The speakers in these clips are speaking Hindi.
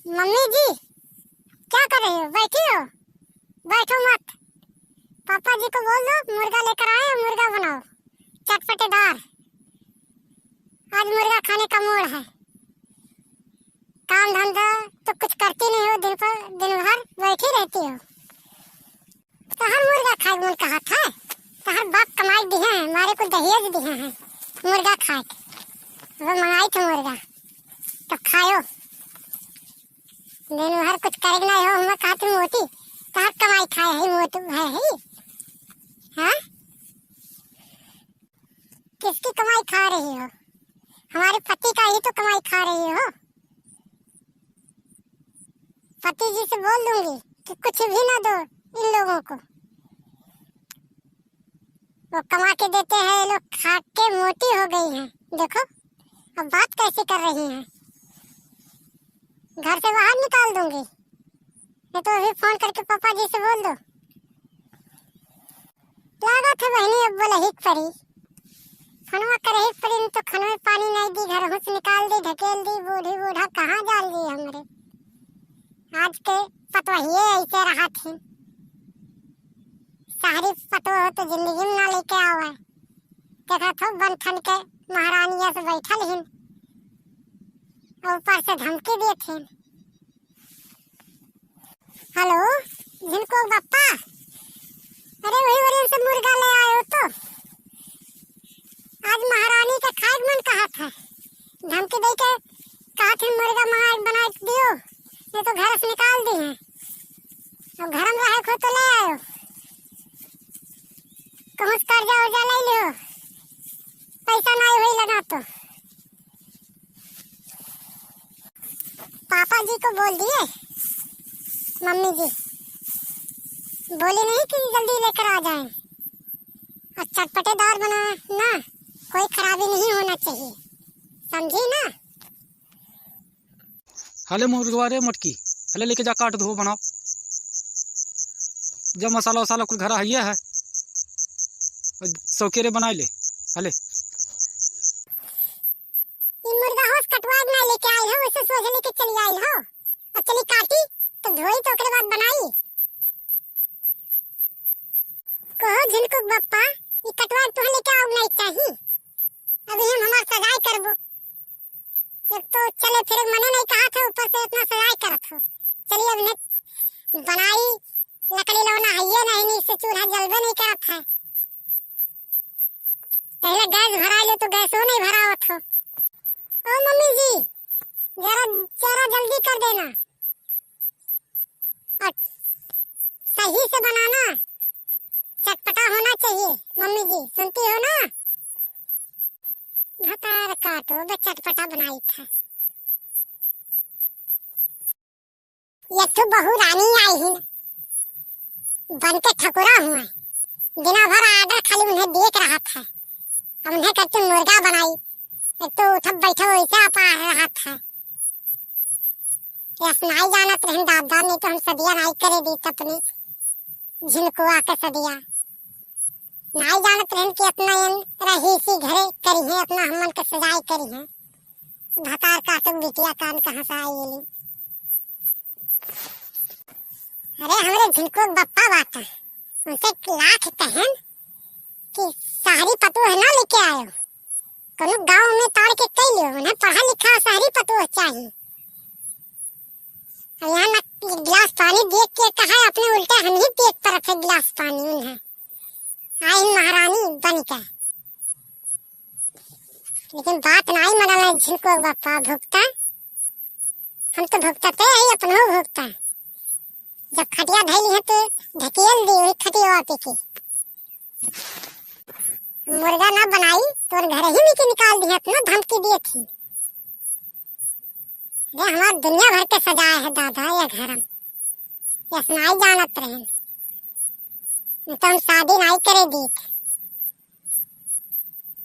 मम्मी जी, क्या कर रही हो? बैठी हो? बैठो मत। पापा जी को बोल दो मुर्गा लेकर आए, मुर्गा बनाओ चटपटेदार। आज मुर्गा खाने का मूड है। काम धंधा तो कुछ करती नहीं हो, दिन भर बैठी रहती हो। तो हर मुर्गा खाए मन कहा था। तो हर बाप कमाई दिए हैं, हमारे को दहेज दिए हैं मुर्गा खाए। वो मंगाई थी मुर्गा तो खाओ। दिन भर कुछ करेगा नहीं हो, मैं कहती मोती तो हर कमाई खाए है मोती है ही। हाँ, किसकी कमाई खा रही हो? हमारे पति का ही तो कमाई खा रही हो। पति जी से बोल दूंगी कि कुछ भी ना दो इन लोगों को। वो कमा के देते हैं, लोग खा के मोटी हो गई हैं। देखो अब बात कैसे कर रही हैं। घर से बाहर निकाल दूंगी, नहीं तो अभी फोन करके पापा जी से बोल दो। लागत है बहनी अब बोला हिक पड़ी। खनवा करे हिक पड़ी तो खनवे पानी नहीं दी, घर से निकाल दी, ढकेल दी। बूढ़ी बूढ़ा कहाँ डाल दी हमरे। आज के पतवहिए ऐसे रहा थी। शहरी पतवा हो तो जिंदगी में ना लेके आओ है। देखा तो बन ठन के महारानिया से बैठल हिन, ऊपर से धमकी दिए थे। हेलो जिनको बप्पा, अरे वही वरी से मुर्गा ले आए हो तो आज महारानी का खाए मन कहा था। धमकी दे के कहा थे मुर्गा मंगा बना दियो, नहीं तो घर से निकाल दी हैं। अब घर में रहे खो तो ले आयो। कहूँ कर्जा उर्जा ले लियो, पैसा नहीं हुई लगा तो। पापा जी को बोल दिए, मम्मी जी बोली नहीं कि जल्दी लेकर आ जाएं। और चटपटेदार बना ना, कोई खराबी नहीं होना चाहिए, समझी ना। हले मुर्गा रे मटकी, हले लेके जा काट दो बनाओ। जब मसाला वसाला कुल घर आइए है, सौकेरे बना ले। हले मुर्गा होश कटवा ना लेके आई हो, वैसे सोच लेके चली आई हो। और चली काटी तो धोई तो उसके बाद बनाई। कहो जिनको बप्पा ये कटवा तो लेके आओ नहीं चाहिए। अभी हम हमार सगाई करबो। एक तो चले फिर मने नहीं कहा था, ऊपर से इतना सगाई करत हो। चलिए अब ने बनाई, लकड़ी लौना है नहीं, नहीं से चूल्हा जलबे नहीं करत है। पहले गैस भरा लो तो गैसो नहीं भरावत हो। ओ मम्मी जी जरा जरा जल्दी कर देना और सही से बनाना, चटपटा होना चाहिए। मम्मी जी सुनती हो ना? भतार काटो बे चटपटा बनाई था। ये तो बहू रानी आई ही बन के ठकुरा हुआ। दिना भर आर्डर खाली उन्हें देख रहा था। अब उन्हें करके मुर्गा बनाई, एक तो उठक बैठा वैसे आप आ रहा था। नहीं जानत रहन दादा, नहीं तो हम सदिया नहीं करे दी अपने झिनको आके सदिया। नहीं जानत रहन कि अपना रही सी घरे करी है, अपना हमन के सजाई करी है। भतार काटक बिटिया कान कहाँ से आई ये। अरे हमरे झिनको बप्पा बाता उनसे लाख कहन कि शहरी पतु है ना लेके आयो। कोनो गांव में ताड़ के कई लियो, उन्हें पढ़ा लिखा शहरी पतु चाहिए। यहाँ ना गिलास पानी देख के कहा अपने उल्टे हम ही पेट पर रखे गिलास पानी। उन्हें आई महारानी बन के, लेकिन बात नहीं मना झिनको बप्पा भुगता। हम तो भुगता थे ही अपनो भुगता। जब खटिया धैली है तो ढकेल दी वही खटिया पे की। मुर्गा ना बनाई तो घर ही में निकाल दी, अपना धमकी दी थी। ये हमार दुनिया भर के सजाया है दादा ये घर हम। ये नहीं जानत रहे, तो हम शादी नहीं करे दी।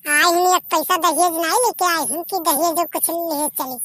आई ही नहीं पैसा दहेज नहीं लेके आई हूँ कि दहेज कुछ ले चली।